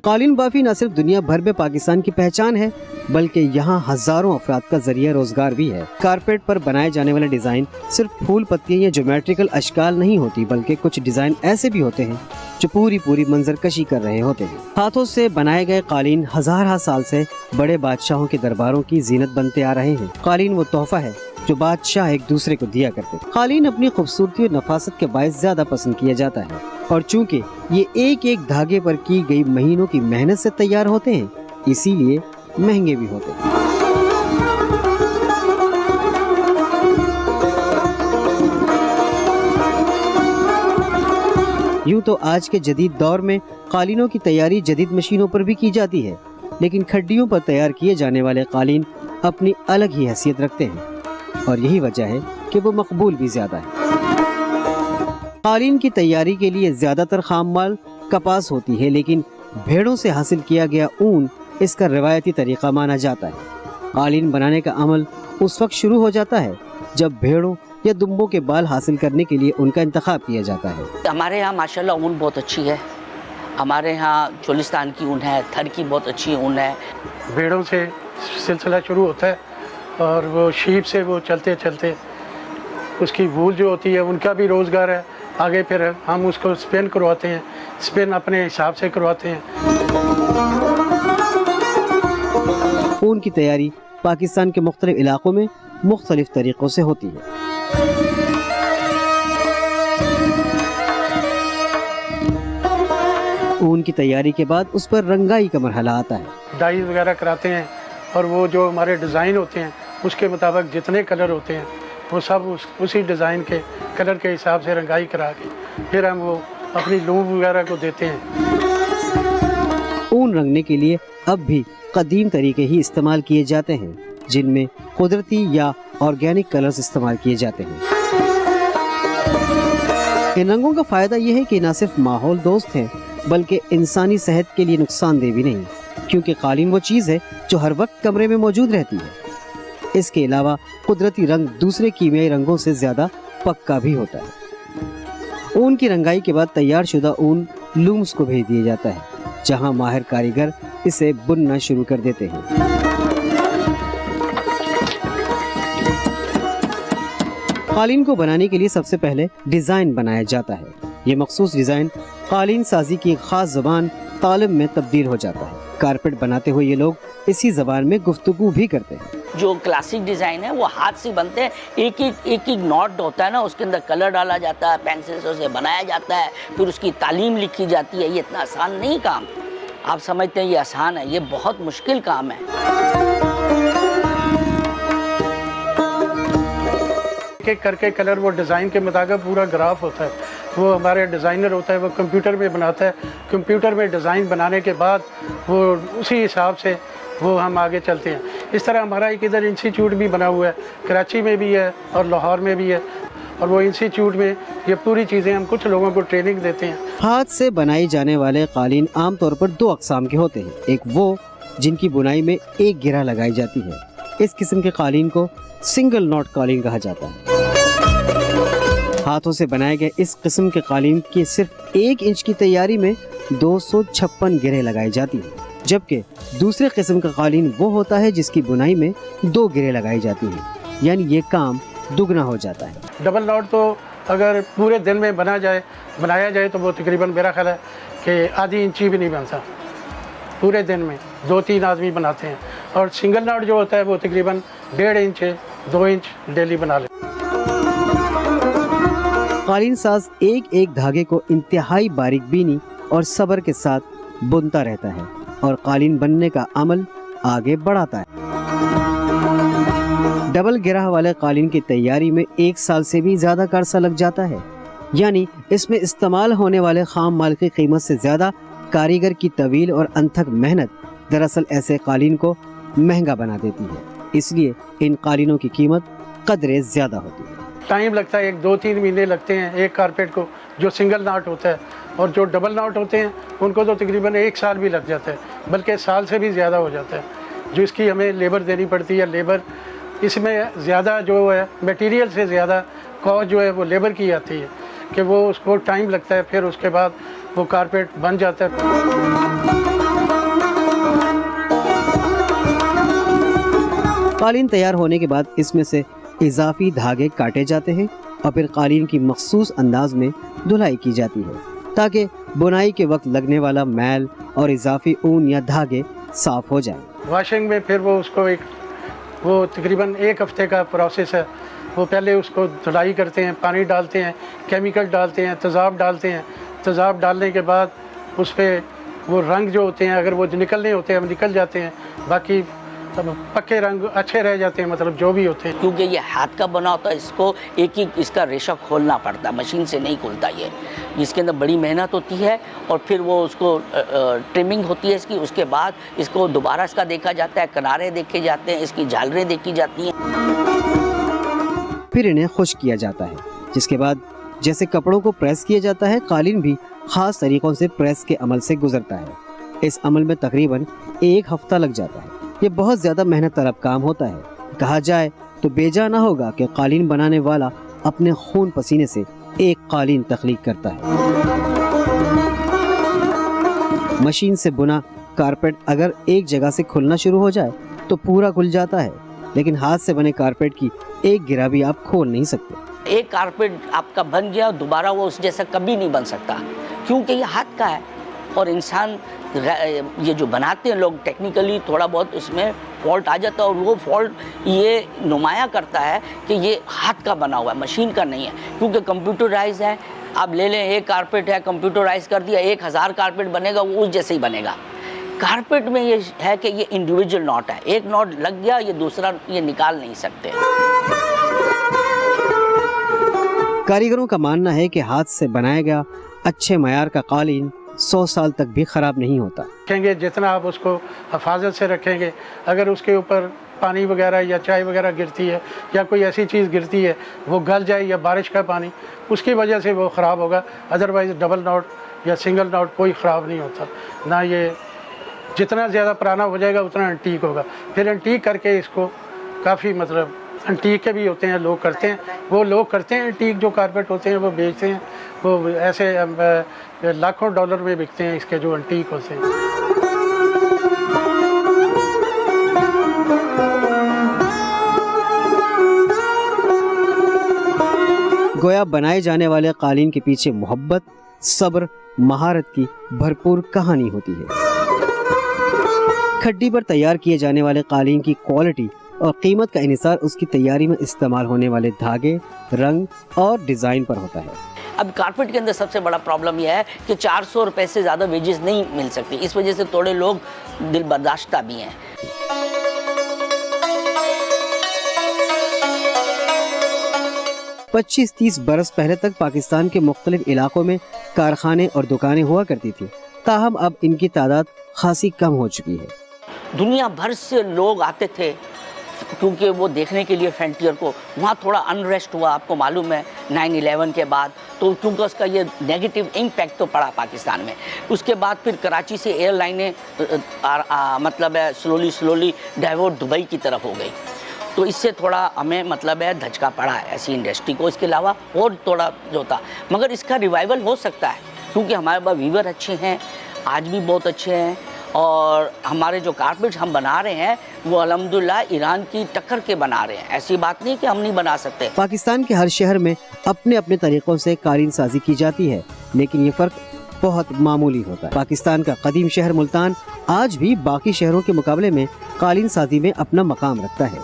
قالین بافی نہ صرف دنیا بھر میں پاکستان کی پہچان ہے بلکہ یہاں ہزاروں افراد کا ذریعہ روزگار بھی ہے۔ کارپیٹ پر بنائے جانے والے ڈیزائن صرف پھول پتیاں یا جیومیٹریکل اشکال نہیں ہوتی بلکہ کچھ ڈیزائن ایسے بھی ہوتے ہیں جو پوری منظر کشی کر رہے ہوتے ہیں۔ ہاتھوں سے بنائے گئے قالین ہزارہ سال سے بڑے بادشاہوں کے درباروں کی زینت بنتے آ رہے ہیں۔ قالین وہ تحفہ ہے جو بادشاہ ایک دوسرے کو دیا کرتے تھے۔ قالین اپنی خوبصورتی اور نفاست کے باعث زیادہ پسند کیا جاتا ہے اور چونکہ یہ ایک ایک دھاگے پر کی گئی مہینوں کی محنت سے تیار ہوتے ہیں اسی لیے مہنگے بھی ہوتے ہیں۔ یوں تو آج کے جدید دور میں قالینوں کی تیاری جدید مشینوں پر بھی کی جاتی ہے لیکن کھڈیوں پر تیار کیے جانے والے قالین اپنی الگ ہی حیثیت رکھتے ہیں اور یہی وجہ ہے کہ وہ مقبول بھی زیادہ ہے۔ قالین کی تیاری کے لیے زیادہ تر خام مال کپاس ہوتی ہے لیکن بھیڑوں سے حاصل کیا گیا اون اس کا روایتی طریقہ مانا جاتا ہے۔ قالین بنانے کا عمل اس وقت شروع ہو جاتا ہے جب بھیڑوں یا دمبوں کے بال حاصل کرنے کے لیے ان کا انتخاب کیا جاتا ہے۔ ہمارے یہاں ماشاءاللہ اون بہت اچھی ہے، ہمارے یہاں چولستان کی اون ہے، تھر کی بہت اچھی اون ہے۔ بھیڑوں سے سلسلہ شروع ہوتا ہے اور وہ شیپ سے وہ چلتے چلتے اس کی وول جو ہوتی ہے ان کا بھی روزگار ہے۔ آگے پھر ہم اس کو سپن کرواتے ہیں، سپن اپنے حساب سے کرواتے ہیں۔ اون کی تیاری پاکستان کے مختلف علاقوں میں مختلف طریقوں سے ہوتی ہے۔ اون کی تیاری کے بعد اس پر رنگائی کا مرحلہ آتا ہے۔ ڈائی وغیرہ کراتے ہیں اور وہ جو ہمارے ڈیزائن ہوتے ہیں اس کے مطابق جتنے کلر ہوتے ہیں وہ سب اسی ڈیزائن کے کلر کے حساب سے رنگائی کرا کے پھر ہم وہ اپنی لوم وغیرہ کو دیتے ہیں۔ اون رنگنے کے لیے اب بھی قدیم طریقے ہی استعمال کیے جاتے ہیں جن میں قدرتی یا آرگینک کلرز استعمال کیے جاتے ہیں۔ ان رنگوں کا فائدہ یہ ہے کہ نہ صرف ماحول دوست ہے بلکہ انسانی صحت کے لیے نقصان دہ بھی نہیں کیونکہ قالین وہ چیز ہے جو ہر وقت کمرے میں موجود رہتی ہے۔ اس کے علاوہ قدرتی رنگ دوسرے کیمیائی رنگوں سے زیادہ پکا بھی ہوتا ہے۔ اون کی رنگائی کے بعد تیار شدہ اون لومز کو بھیج دیا جاتا ہے جہاں ماہر کاریگر اسے بننا شروع کر دیتے ہیں۔ قالین کو بنانے کے لیے سب سے پہلے ڈیزائن بنایا جاتا ہے۔ یہ مخصوص ڈیزائن قالین سازی کی خاص زبان طالب میں تبدیل ہو جاتا ہے۔ کارپیٹ بناتے ہوئے یہ لوگ اسی زبان میں گفتگو بھی کرتے ہیں۔ جو کلاسک ڈیزائن ہے وہ ہاتھ سے بنتے ہیں، ایک نوٹ ہوتا ہے نا، اس کے اندر کلر ڈالا جاتا ہے، پینسل سے بنایا جاتا ہے، پھر اس کی تعلیم لکھی جاتی ہے۔ یہ اتنا آسان نہیں کام، آپ سمجھتے ہیں یہ آسان ہے، یہ بہت مشکل کام ہے۔ ایک ایک کر کے کلر وہ ڈیزائن کے مطابق پورا گراف ہوتا ہے، وہ ہمارے ڈیزائنر ہوتا ہے وہ کمپیوٹر میں بناتا ہے۔ کمپیوٹر میں ڈیزائن بنانے کے بعد وہ اسی حساب سے وہ ہم آگے چلتے ہیں۔ اس طرح ہمارا ایک ادھر انسٹیٹیوٹ بھی بنا ہوا ہے، کراچی میں بھی ہے اور لاہور میں بھی ہے، اور وہ انسٹیٹیوٹ میں یہ پوری چیزیں ہم کچھ لوگوں کو ٹریننگ دیتے ہیں۔ ہاتھ سے بنائی جانے والے قالین عام طور پر دو اقسام کے ہوتے ہیں۔ ایک وہ جن کی بنائی میں ایک گرہ لگائی جاتی ہے، اس قسم کے قالین کو سنگل نوٹ قالین کہا جاتا ہے۔ ہاتھوں سے بنائے گئے اس قسم کے قالین کی صرف 1 انچ کی تیاری میں 256 گرہ لگائی جاتی ہیں، جبکہ دوسرے قسم کا قالین وہ ہوتا ہے جس کی بنائی میں 2 گرہ لگائی جاتی ہیں، یعنی یہ کام دگنا ہو جاتا ہے۔ ڈبل نوٹ تو اگر پورے دن میں بنایا جائے تو وہ تقریباً میرا خیال ہے کہ آدھی انچی بھی نہیں بنتا، پورے دن میں 2-3 آدمی بناتے ہیں، اور سنگل نوٹ جو ہوتا ہے وہ تقریباً 1.5 انچ 2 انچ ڈیلی بنا لیتے ہیں۔ قالین ساز ایک ایک دھاگے کو انتہائی باریک بینی اور صبر کے ساتھ بنتا رہتا ہے اور قالین بننے کا عمل آگے بڑھاتا ہے۔ ڈبل گرہ والے قالین کی تیاری میں 1 سال سے بھی زیادہ کا عرصہ لگ جاتا ہے، یعنی اس میں استعمال ہونے والے خام مال کی قیمت سے زیادہ کاریگر کی طویل اور انتھک محنت دراصل ایسے قالین کو مہنگا بنا دیتی ہے، اس لیے ان قالینوں کی قیمت قدرے زیادہ ہوتی ہے۔ टाइम लगता है, 1-2-3 महीने लगते हैं एक कारपेट को जो सिंगल नाट होता है, और जो डबल नाट होते हैं उनको तो तकरीबन 1 साल भी लग जाता है, बल्कि साल से भी ज़्यादा हो जाता है। जो इसकी हमें लेबर देनी पड़ती है, लेबर इसमें ज़्यादा जो है मटेरियल से ज़्यादा कॉस्ट जो है वो लेबर की आती है कि वो उसको टाइम लगता है, फिर उसके बाद वो कारपेट बन जाता है। कालीन तैयार होने के बाद इसमें से इजाफी धागे काटे जाते हैं और फिर कालीन की मखसूस अंदाज में धुलाई की जाती है ताकि बुनाई के वक्त लगने वाला मैल और इजाफी ऊन या धागे साफ हो जाएं। वॉशिंग में फिर वो उसको वो तकरीबन 1 हफ्ते का प्रोसेस है। वो पहले उसको धुलाई करते हैं, पानी डालते हैं, केमिकल डालते हैं, तेज़ाब डालते हैं। तेज़ाब डालने के बाद उस पर वो रंग जो होते हैं, अगर वो निकलने होते हैं वो निकल जाते हैं, बाकी तब पक्के रंग अच्छे रह जाते हैं, मतलब जो भी होते हैं। क्योंकि ये हाथ का बना होता है, इसको एक एक इसका रेशा खोलना पड़ता है, मशीन से नहीं खुलता ये। इसके अंदर बड़ी मेहनत होती है और फिर वो उसको ट्रिमिंग होती है इसकी, उसके बाद इसको दोबारा इसका देखा जाता है, किनारे देखे जाते हैं, इसकी झालरें देखी जाती हैं। फिर इन्हें खुश्क किया जाता है, जिसके बाद जैसे कपड़ों को प्रेस किया जाता है, कालीन भी खास तरीकों से प्रेस के अमल से गुजरता है। इस अमल में तकरीबन 1 हफ्ता लग जाता है। ये बहुत ज़्यादा मेहनत तलब काम होता है। कहा जाए तो बेजा ना होगा कि कालीन बनाने वाला अपने खून पसीने से एक कालीन तख्लीक करता है। मशीन से बुना कारपेट अगर एक जगह से खुलना शुरू हो जाए तो पूरा खुल जाता है, लेकिन हाथ से बने कारपेट की एक गिरा भी आप खोल नहीं सकते। एक कारपेट आपका बन गया, दोबारा वो उस जैसा कभी नहीं बन सकता, क्योंकि ये हाथ का है। और इंसान ये जो बनाते हैं लोग, टेक्निकली थोड़ा बहुत उसमें फॉल्ट आ जाता है, और वो फॉल्ट ये नुमाया करता है कि ये हाथ का बना हुआ है, मशीन का नहीं है। क्योंकि कंप्यूटराइज है, आप ले लें एक कारपेट है, कंप्यूटराइज कर दिया, 1000 कारपेट बनेगा, वो उस जैसे ही बनेगा। कारपेट में ये है कि ये इंडिविजुअल नॉट है, एक नॉट लग गया, ये दूसरा ये निकाल नहीं सकते। कारीगरों का मानना है कि हाथ से बनाया गया अच्छे मयार का कालीन 100 साल तक भी ख़राब नहीं होता। रखेंगे जितना आप उसको हिफाजत से रखेंगे, अगर उसके ऊपर पानी वगैरह या चाय वगैरह गिरती है या कोई ऐसी चीज़ गिरती है, वो गल जाए, या बारिश का पानी, उसकी वजह से वो ख़राब होगा। अदरवाइज़ डबल नॉट या सिंगल नॉट कोई ख़राब नहीं होता ना। ये जितना ज़्यादा पुराना हो जाएगा उतना एंटीक होगा। फिर एंटीक करके इसको काफ़ी, मतलब एंटीक के भी होते हैं, लोग करते हैं, वो लोग करते हैं एंटीक जो कारपेट होते हैं वो बेचते हैं, वो ऐसे लाखों डॉलर में बिकते हैं इसके जो एंटीक होते हैं। गोया बनाए जाने वाले कालीन के पीछे मोहब्बत, सब्र, महारत की भरपूर कहानी होती है। खड्डी पर तैयार किए जाने वाले कालीन की क्वालिटी और कीमत का इन्हिसार उसकी तैयारी में इस्तेमाल होने वाले धागे, रंग और डिज़ाइन पर होता है। अब कारपेट के अंदर सबसे बड़ा प्रॉब्लम यह है कि 400 रुपए से ज़्यादा वेजेस नहीं मिल सकती, इस वजह से थोड़े लोग दिल बर्दाश्ता भी हैं। पच्चीस 30 बरस पहले तक पाकिस्तान के मुख्तलिफ इलाकों में कारखाने और दुकानें हुआ करती थी, ताहम अब इनकी तादाद खासी कम हो चुकी है। दुनिया भर से लोग आते थे क्योंकि वो देखने के लिए फ्रंटियर को। वहाँ थोड़ा अनरेस्ट हुआ, आपको मालूम है 9/11 के बाद, तो क्योंकि उसका ये नेगेटिव इम्पैक्ट तो पड़ा पाकिस्तान में। उसके बाद फिर कराची से एयरलाइनें मतलब है स्लोली डाइवर्ट दुबई की तरफ हो गई, तो इससे थोड़ा हमें मतलब है धचका पड़ा है ऐसी इंडस्ट्री को। इसके अलावा और थोड़ा जो था, मगर इसका रिवाइवल हो सकता है क्योंकि हमारे पास वीवर अच्छे हैं, आज भी बहुत अच्छे हैं, और हमारे जो कारपेट्स हम बना रहे हैं वो अल्हम्दुलिल्लाह ईरान की टक्कर के बना रहे हैं। ऐसी बात नहीं कि हम नहीं बना सकते। पाकिस्तान के हर शहर में अपने अपने तरीकों से कालीन साजी की जाती है, लेकिन ये फ़र्क बहुत मामूली होता है। पाकिस्तान का कदीम शहर मुल्तान आज भी बाकी शहरों के मुकाबले में कालीन साजी में अपना मकाम रखता है।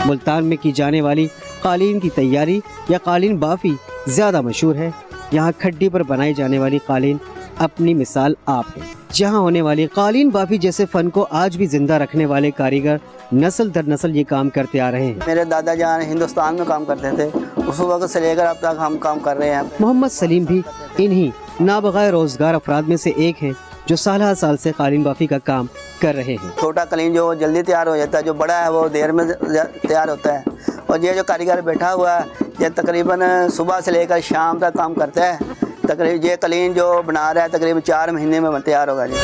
मुल्तान में की जाने वाली कालीन की तैयारी या कालीन बाफी ज़्यादा मशहूर है। यहाँ खड्डी पर बनाई जाने वाली कालीन अपनी मिसाल आप है। जहाँ होने वाली कालीन बाफी जैसे फन को आज भी जिंदा रखने वाले कारीगर नस्ल दर नस्ल ये काम करते आ रहे हैं। मेरे दादा जान हिंदुस्तान में काम करते थे, उस वक्त से लेकर अब तक हम काम कर रहे हैं। मोहम्मद सलीम भी इन्हीं नाबग़ाए रोजगार अफराद में से एक हैं जो साल हर साल से कालीन बाफी का काम कर रहे हैं। छोटा कलीन जो जल्दी तैयार हो जाता है, जो बड़ा है वो देर में तैयार होता है। और ये जो कारीगर बैठा हुआ है ये तकरीबन सुबह से लेकर शाम तक काम करता है। तकरीबन ये कलीन जो बना रहा है तकरीबन 4 महीने में तैयार होगा जी।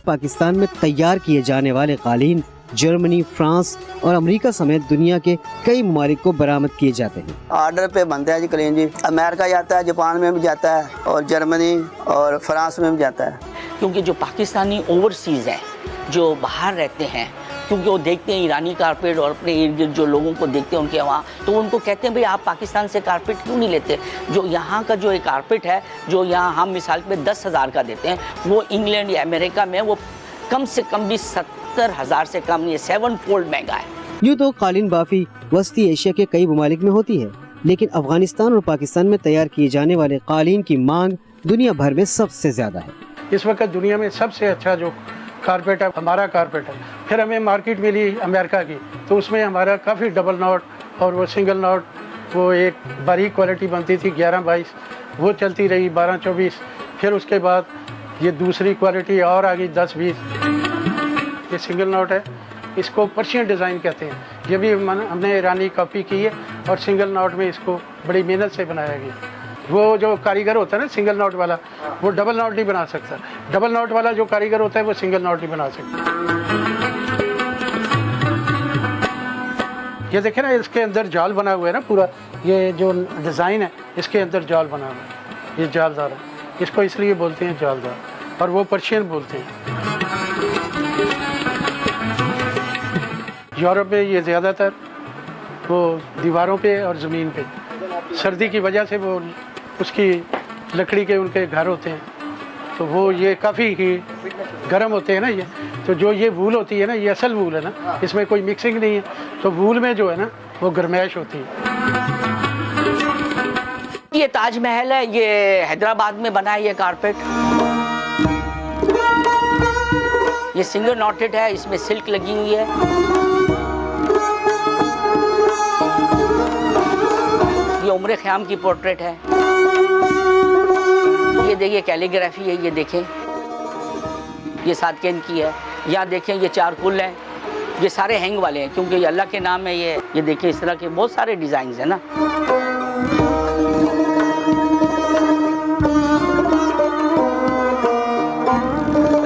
पाकिस्तान में तैयार किए जाने वाले कालीन जर्मनी, फ्रांस और अमेरिका समेत दुनिया के कई ममालिक को बरामद किए जाते हैं। ऑर्डर पे बनता है जी कलीन जी। अमेरिका जाता है, जापान में भी जाता है और जर्मनी और फ्रांस में भी जाता है। क्योंकि जो पाकिस्तानी ओवरसीज़ हैं, जो बाहर रहते हैं, क्योंकि वो देखते हैं ईरानी कारपेट और अपने इर्द गिर्द जो लोगों को देखते हैं उनके वहाँ, तो उनको कहते हैं भाई आप पाकिस्तान से कारपेट क्यों नहीं लेते। जो यहाँ का जो एक कारपेट है जो यहाँ हम मिसाल पे 10,000 का देते हैं, वो इंग्लैंड या अमेरिका में वो कम से कम भी 70,000 से कम नहीं है, 7 फोल्ड महंगा है। यूँ तो कालीन बाफी वस्ती एशिया के कई ममालिक में होती है, लेकिन अफगानिस्तान और पाकिस्तान में तैयार किए जाने वाले कालीन की मांग दुनिया भर में सबसे ज्यादा है। इस वक्त दुनिया में सबसे अच्छा जो कारपेट है हमारा कारपेट है। फिर हमें मार्केट मिली अमेरिका की, तो उसमें हमारा काफ़ी डबल नॉट और वो सिंगल नॉट, वो एक बारीक क्वालिटी बनती थी 11-22, वो चलती रही 12-24। फिर उसके बाद ये दूसरी क्वालिटी और आ गई 10-20। ये सिंगल नॉट है, इसको पर्शियन डिज़ाइन कहते हैं। ये भी हमने ईरानी कॉपी की है और सिंगल नॉट में इसको बड़ी मेहनत से बनाया गया। वो जो कारीगर होता है ना सिंगल नॉट वाला, वो डबल नॉट नहीं बना सकता। डबल नॉट वाला जो कारीगर होता है वो सिंगल नॉट नहीं बना सकता। ये देखें ना, इसके अंदर जाल बना हुआ है ना पूरा, ये जो डिज़ाइन है इसके अंदर जाल बना हुआ है, ये जालदार है। इसको इसलिए बोलते हैं जालदार, और वो पर्शियन बोलते हैं। यूरोप में ये ज़्यादातर वो दीवारों पे और ज़मीन पे, सर्दी की वजह से वो उसकी लकड़ी के उनके घर होते हैं, तो वो ये काफ़ी ही गर्म होते हैं ना। ये तो जो ये वूल होती है ना, ये असल वूल है ना, इसमें कोई मिक्सिंग नहीं है, तो वूल में जो है ना वो गर्मैश होती है। ये ताजमहल है, ये हैदराबाद में बना है ये कारपेट। ये सिंगल नॉटेड है, इसमें सिल्क लगी हुई है। ये उम्र ख़याम की पोर्ट्रेट है। ये देखिए कैलीग्राफी है, ये देखें, ये सादकेन की है। यहाँ देखें ये चारकुल हैं, ये सारे हैंग वाले हैं क्योंकि ये अल्लाह के नाम है। ये देखिए इस तरह के बहुत सारे डिज़ाइन हैं ना।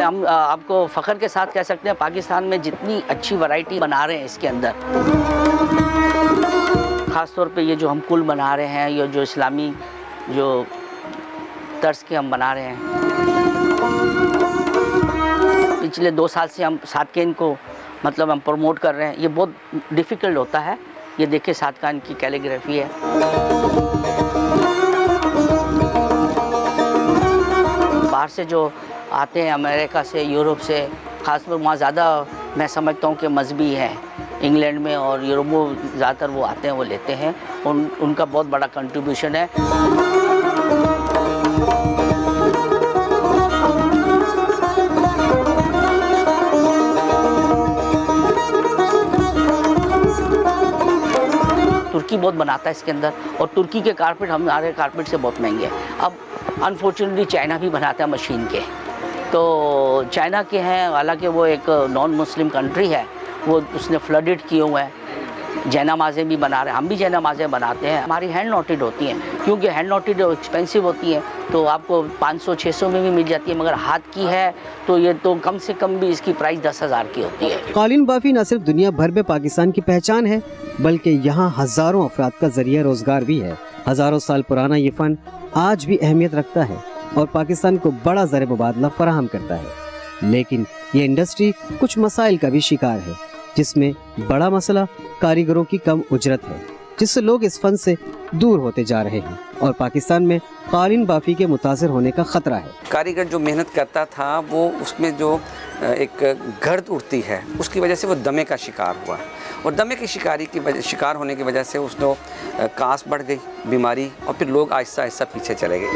हम आपको फ़ख्र के साथ कह सकते हैं पाकिस्तान में जितनी अच्छी वैरायटी बना रहे हैं इसके अंदर, ख़ास तौर पे ये जो हम कुल बना रहे हैं, ये जो इस्लामी जो तर्ज के हम बना रहे हैं, पिछले 2 साल से हम सादकेन को मतलब हम प्रमोट कर रहे हैं। ये बहुत डिफ़िकल्ट होता है। ये देखिए सादकेन की कैलीग्राफी है। बाहर से जो आते हैं अमेरिका से, यूरोप से, ख़ासकर वहाँ ज़्यादा मैं समझता हूँ कि मजहबी हैं। इंग्लैंड में और यूरोप में ज़्यादातर वो आते हैं, वो लेते हैं। उनका बहुत बड़ा कंट्रीब्यूशन है। तुर्की बहुत बनाता है इसके अंदर, और तुर्की के कारपेट हमारे कारपेट से बहुत महंगे हैं। अब अनफॉर्चुनेटली चाइना भी बनाता है मशीन के, तो चाइना के हैं, हालांकि वो एक नॉन मुस्लिम कंट्री है, वो उसने फ्लडेड किए हुए हैं। जैनामाज़ें भी बना रहे हैं, हम भी जैनामाज़ें बनाते हैं। हमारी हैंड नोटेड होती हैं, क्योंकि हैंड नोटेड एक्सपेंसिव होती है, तो आपको 500-600 में भी मिल जाती है, मगर हाथ की है तो ये तो कम से कम भी इसकी प्राइस 10,000 की होती है। कालीन बाफी न सिर्फ दुनिया भर में पाकिस्तान की पहचान है, बल्कि यहाँ हज़ारों अफराद का जरिया रोजगार भी है। हज़ारों साल पुराना ये फ़न आज भी अहमियत रखता है और पाकिस्तान को बड़ा ज़र मुबादला फराहम करता है। लेकिन ये इंडस्ट्री कुछ मसाइल का भी शिकार है, जिसमें बड़ा मसला कारीगरों की कम उजरत है, जिससे लोग इस फन से दूर होते जा रहे हैं और पाकिस्तान में कालीन बाफी के मुतासिर होने का खतरा है। कारीगर जो मेहनत करता था वो उसमें जो एक गर्द उड़ती है उसकी वजह से वो दमे का शिकार हुआ, और दमे की शिकार होने की वजह से उसको कांस बढ़ गई, बीमारी, और फिर लोग आहिस्ता आहिस्ता पीछे चले गए।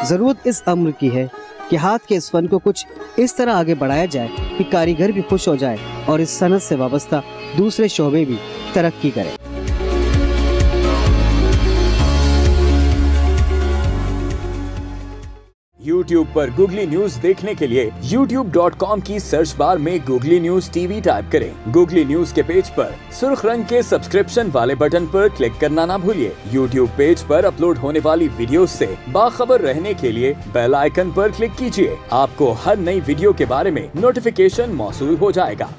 ज़रूरत इस अम्र की है कि हाथ के इस फन को कुछ इस तरह आगे बढ़ाया जाए कि कारीगर भी खुश हो जाए और इस सनत से वाबस्ता दूसरे शोबे भी तरक्की करें। YouTube पर गूगली न्यूज देखने के लिए youtube.com की सर्च बार में गूगली न्यूज टीवी टाइप करें। गूगली न्यूज के पेज पर सुर्ख रंग के सब्सक्रिप्शन वाले बटन पर क्लिक करना ना भूलिए। YouTube पेज पर अपलोड होने वाली वीडियोस से बाखबर रहने के लिए बेल आइकन पर क्लिक कीजिए। आपको हर नई वीडियो के बारे में नोटिफिकेशन मौसूल हो जाएगा।